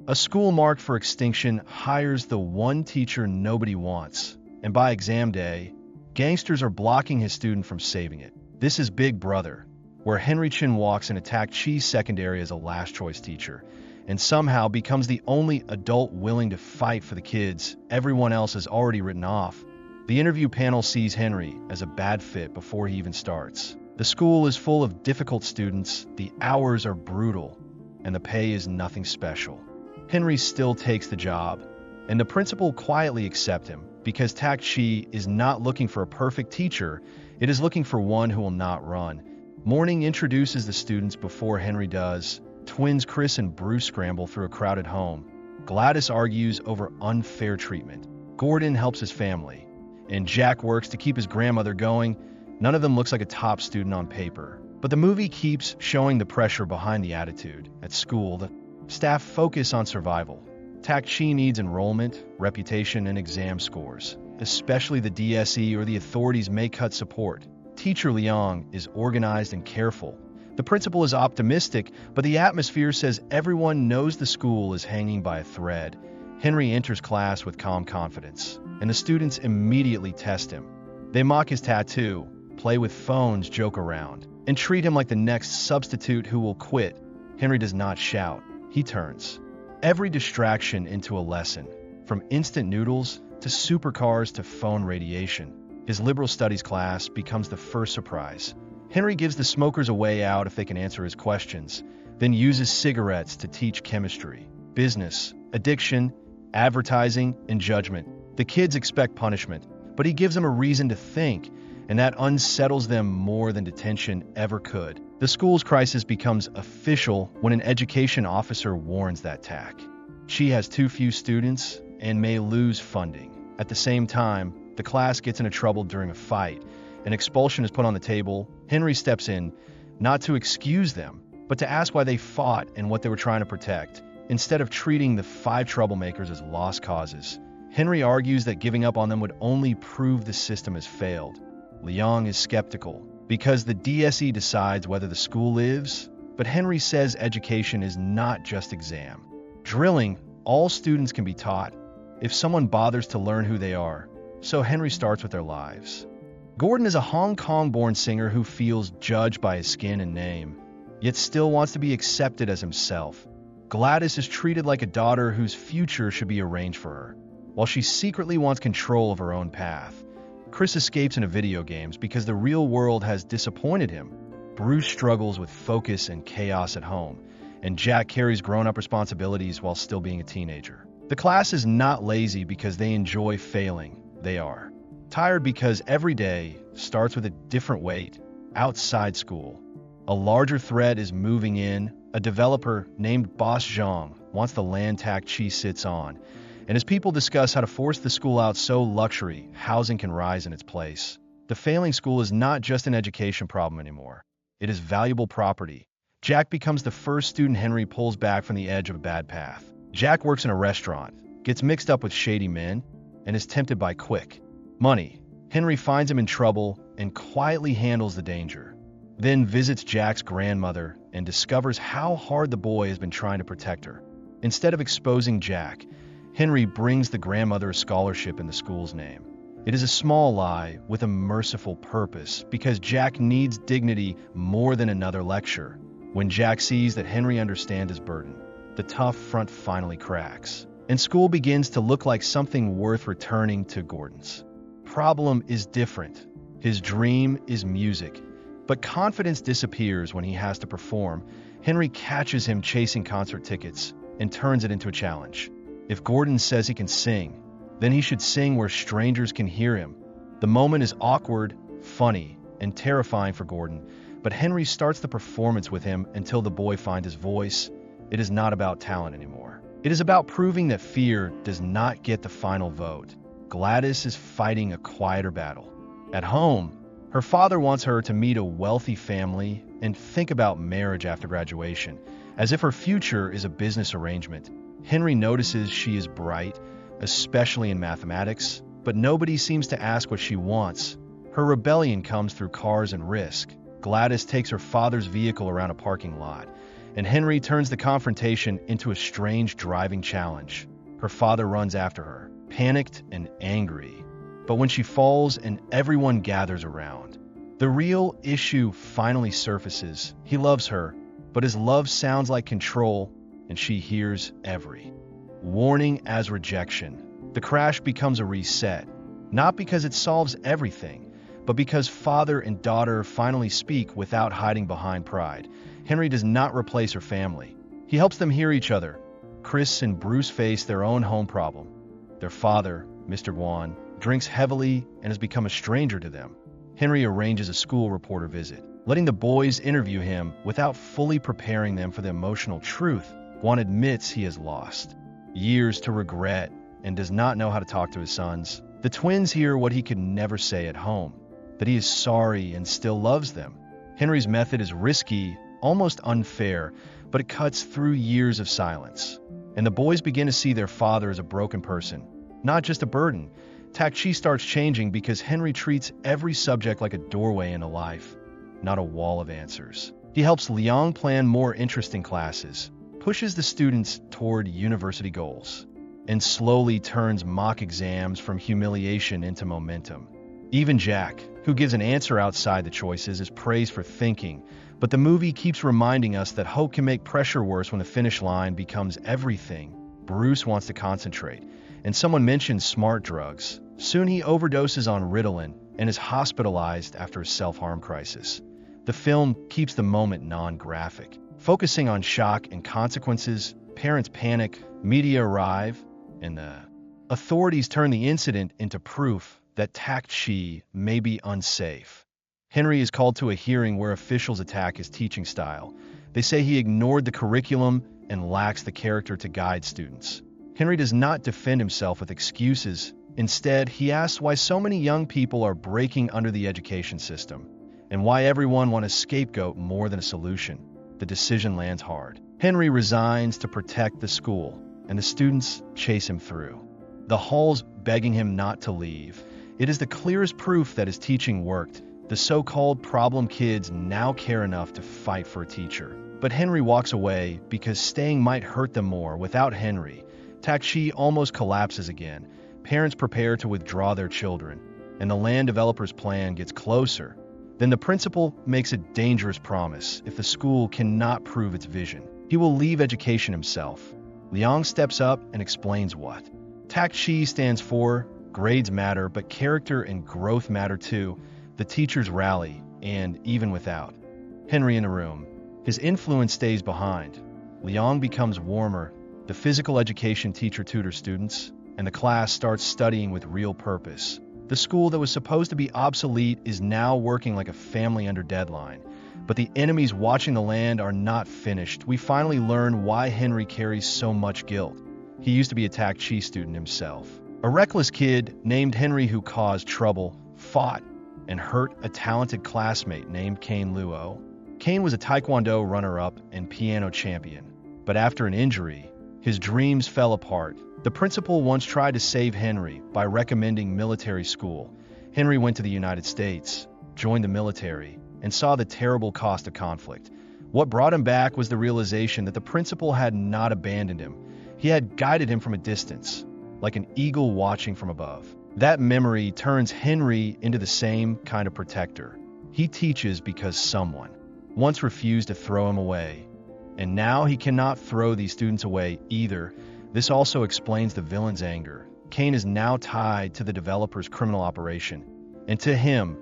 A school marked for extinction hires the one teacher nobody wants, and by exam day, gangsters are blocking his student from saving it. This is Big Brother, where Henry Chen walks and attacks Chi's secondary as a last choice teacher, and somehow becomes the only adult willing to fight for the kids everyone else has already written off. The interview panel sees Henry as a bad fit before he even starts. The school is full of difficult students, the hours are brutal, and the pay is nothing special. Henry still takes the job, and the principal quietly accepts him because Tak-Chi is not looking for a perfect teacher, it is looking for one who will not run. Morning introduces the students before Henry does. Twins Chris and Bruce scramble through a crowded home. Gladys argues over unfair treatment. Gordon helps his family, and Jack works to keep his grandmother going. None of them looks like a top student on paper. But the movie keeps showing the pressure behind the attitude. At school, the staff focus on survival. Tak-Chi needs enrollment, reputation, and exam scores. Especially the DSE or the authorities may cut support. Teacher Liang is organized and careful. The principal is optimistic, but the atmosphere says everyone knows the school is hanging by a thread. Henry enters class with calm confidence, and the students immediately test him. They mock his tattoo, play with phones, joke around, and treat him like the next substitute who will quit. Henry does not shout. He turns every distraction into a lesson, from instant noodles to supercars to phone radiation. His liberal studies class becomes the first surprise. Henry gives the smokers a way out if they can answer his questions, then uses cigarettes to teach chemistry, business, addiction, advertising, and judgment. The kids expect punishment, but he gives them a reason to think, and that unsettles them more than detention ever could. The school's crisis becomes official when an education officer warns that Tak. Chi has too few students and may lose funding. At the same time, the class gets into trouble during a fight. An expulsion is put on the table. Henry steps in, not to excuse them, but to ask why they fought and what they were trying to protect, instead of treating the 5 troublemakers as lost causes. Henry argues that giving up on them would only prove the system has failed. Liang is skeptical, because the DSE decides whether the school lives, but Henry says education is not just exam. Drilling, all students can be taught, if someone bothers to learn who they are. So Henry starts with their lives. Gordon is a Hong Kong-born singer who feels judged by his skin and name, yet still wants to be accepted as himself. Gladys is treated like a daughter whose future should be arranged for her, while she secretly wants control of her own path. Chris escapes into video games because the real world has disappointed him. Bruce struggles with focus and chaos at home, and Jack carries grown-up responsibilities while still being a teenager. The class is not lazy because they enjoy failing. They are tired because every day starts with a different weight. Outside school, a larger threat is moving in. A developer named Boss Xiang wants the land Tak-Chi sits on, and as people discuss how to force the school out so luxury housing can rise in its place. The failing school is not just an education problem anymore. It is valuable property. Jack becomes the first student Henry pulls back from the edge of a bad path. Jack works in a restaurant, gets mixed up with shady men, and is tempted by quick money. Henry finds him in trouble and quietly handles the danger. Then visits Jack's grandmother and discovers how hard the boy has been trying to protect her. Instead of exposing Jack, Henry brings the grandmother a scholarship in the school's name. It is a small lie with a merciful purpose because Jack needs dignity more than another lecture. When Jack sees that Henry understands his burden, the tough front finally cracks, and school begins to look like something worth returning to. Gordon's problem is different. His dream is music, but confidence disappears when he has to perform. Henry catches him chasing concert tickets and turns it into a challenge. If Gordon says he can sing, then he should sing where strangers can hear him. The moment is awkward, funny, and terrifying for Gordon, but Henry starts the performance with him until the boy finds his voice. It is not about talent anymore. It is about proving that fear does not get the final vote. Gladys is fighting a quieter battle. At home, her father wants her to meet a wealthy family and think about marriage after graduation, as if her future is a business arrangement. Henry notices she is bright, especially in mathematics, but nobody seems to ask what she wants. Her rebellion comes through cars and risk. Gladys takes her father's vehicle around a parking lot, and Henry turns the confrontation into a strange driving challenge. Her father runs after her, panicked and angry. But when she falls and everyone gathers around, the real issue finally surfaces. He loves her, but his love sounds like control, and she hears every warning as rejection. The crash becomes a reset, not because it solves everything, but because father and daughter finally speak without hiding behind pride. Henry does not replace her family. He helps them hear each other. Chris and Bruce face their own home problem. Their father, Mr. Guan, drinks heavily and has become a stranger to them. Henry arranges a school reporter visit, letting the boys interview him without fully preparing them for the emotional truth. Guan admits he has lost years to regret and does not know how to talk to his sons. The twins hear what he could never say at home, that he is sorry and still loves them. Henry's method is risky, almost unfair, but it cuts through years of silence. And the boys begin to see their father as a broken person, not just a burden. Tak-Chi starts changing because Henry treats every subject like a doorway into life, not a wall of answers. He helps Liang plan more interesting classes, pushes the students toward university goals, and slowly turns mock exams from humiliation into momentum. Even Jack, who gives an answer outside the choices, is praised for thinking, but the movie keeps reminding us that hope can make pressure worse when the finish line becomes everything. Bruce wants to concentrate, and someone mentions smart drugs. Soon he overdoses on Ritalin and is hospitalized after a self-harm crisis. The film keeps the moment non-graphic, focusing on shock and consequences. Parents panic, media arrive, and the authorities turn the incident into proof that Tak-Chi may be unsafe. Henry is called to a hearing where officials attack his teaching style. They say he ignored the curriculum and lacks the character to guide students. Henry does not defend himself with excuses. Instead, he asks why so many young people are breaking under the education system, and why everyone wants a scapegoat more than a solution. The decision lands hard. Henry resigns to protect the school, and the students chase him through the halls begging him not to leave. It is the clearest proof that his teaching worked. The so-called problem kids now care enough to fight for a teacher. But Henry walks away because staying might hurt them more. Without Henry, Tak-Chi almost collapses again. Parents prepare to withdraw their children, and the land developer's plan gets closer. Then the principal makes a dangerous promise. If the school cannot prove its vision, he will leave education himself. Liang steps up and explains what Tak-Chi stands for. Grades matter, but character and growth matter too. The teachers rally, and even without Henry in the room, his influence stays behind. Liang becomes warmer. The physical education teacher tutors students, and the class starts studying with real purpose. The school that was supposed to be obsolete is now working like a family under deadline. But the enemies watching the land are not finished. We finally learn why Henry carries so much guilt. He used to be a Tak-Chi student himself. A reckless kid named Henry who caused trouble, fought, and hurt a talented classmate named Kane Luo. Kane was a Taekwondo runner-up and piano champion. But after an injury, his dreams fell apart. The principal once tried to save Henry by recommending military school. Henry went to the United States, joined the military, and saw the terrible cost of conflict. What brought him back was the realization that the principal had not abandoned him. He had guided him from a distance, like an eagle watching from above. That memory turns Henry into the same kind of protector. He teaches because someone once refused to throw him away, and now he cannot throw these students away either. This also explains the villain's anger. Kane is now tied to the developer's criminal operation, and to him,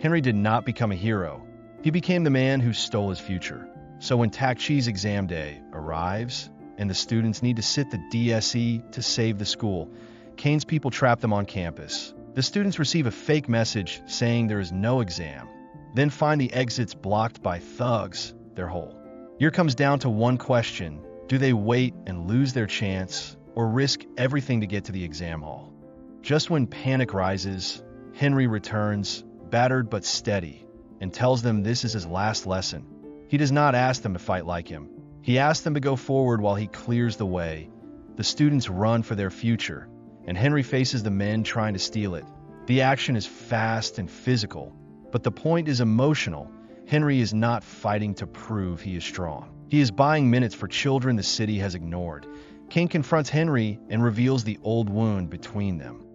Henry did not become a hero. He became the man who stole his future. So when Tak-Chi's exam day arrives, and the students need to sit the DSE to save the school, Kane's people trap them on campus. The students receive a fake message saying there is no exam, then find the exits blocked by thugs. Their whole year comes down to one question: do they wait and lose their chance, or risk everything to get to the exam hall? Just when panic rises, Henry returns, battered but steady, and tells them this is his last lesson. He does not ask them to fight like him. He asks them to go forward while he clears the way. The students run for their future, and Henry faces the men trying to steal it. The action is fast and physical, but the point is emotional. Henry is not fighting to prove he is strong. He is buying minutes for children the city has ignored. Kane confronts Henry and reveals the old wound between them.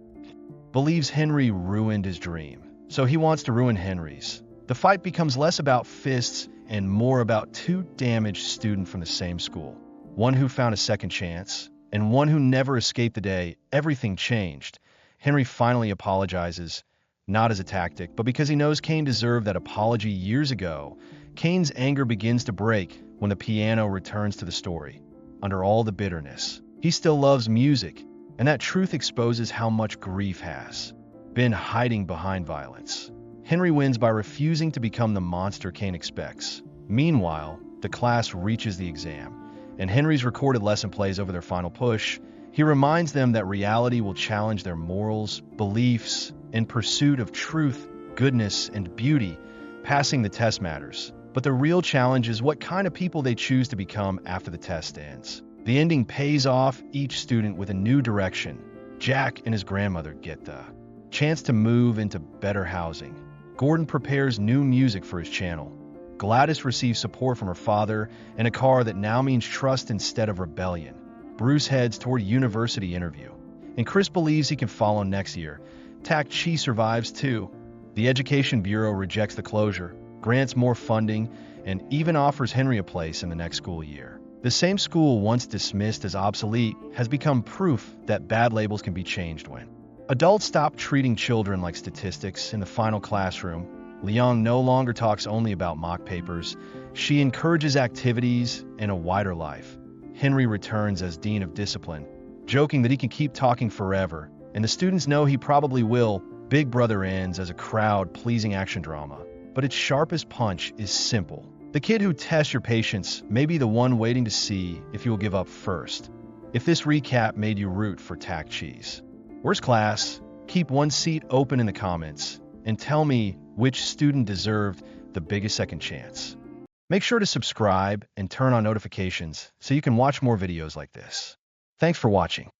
Believes Henry ruined his dream, so he wants to ruin Henry's. The fight becomes less about fists and more about two damaged students from the same school. One who found a second chance, and one who never escaped the day everything changed. Henry finally apologizes, not as a tactic, but because he knows Kane deserved that apology years ago. Kane's anger begins to break when the piano returns to the story. Under all the bitterness, he still loves music, and that truth exposes how much grief has been hiding behind violence. Henry wins by refusing to become the monster Kane expects. Meanwhile, the class reaches the exam, and Henry's recorded lesson plays over their final push. He reminds them that reality will challenge their morals, beliefs, in pursuit of truth, goodness, and beauty. Passing the test matters, but the real challenge is what kind of people they choose to become after the test ends. The ending pays off each student with a new direction. Jack and his grandmother get the chance to move into better housing. Gordon prepares new music for his channel. Gladys receives support from her father and a car that now means trust instead of rebellion. Bruce heads toward a university interview, and Chris believes he can follow next year. Tak-Chi survives too. The Education Bureau rejects the closure, grants more funding, and even offers Henry a place in the next school year. The same school once dismissed as obsolete has become proof that bad labels can be changed when adults stop treating children like statistics. In the final classroom, Liang no longer talks only about mock papers. She encourages activities and a wider life. Henry returns as Dean of Discipline, joking that he can keep talking forever, and the students know he probably will. Big Brother ends as a crowd-pleasing action drama, but its sharpest punch is simple. The kid who tests your patience may be the one waiting to see if you will give up first. If this recap made you root for Tak-Chi's worst class, keep one seat open in the comments and tell me which student deserved the biggest second chance. Make sure to subscribe and turn on notifications so you can watch more videos like this. Thanks for watching.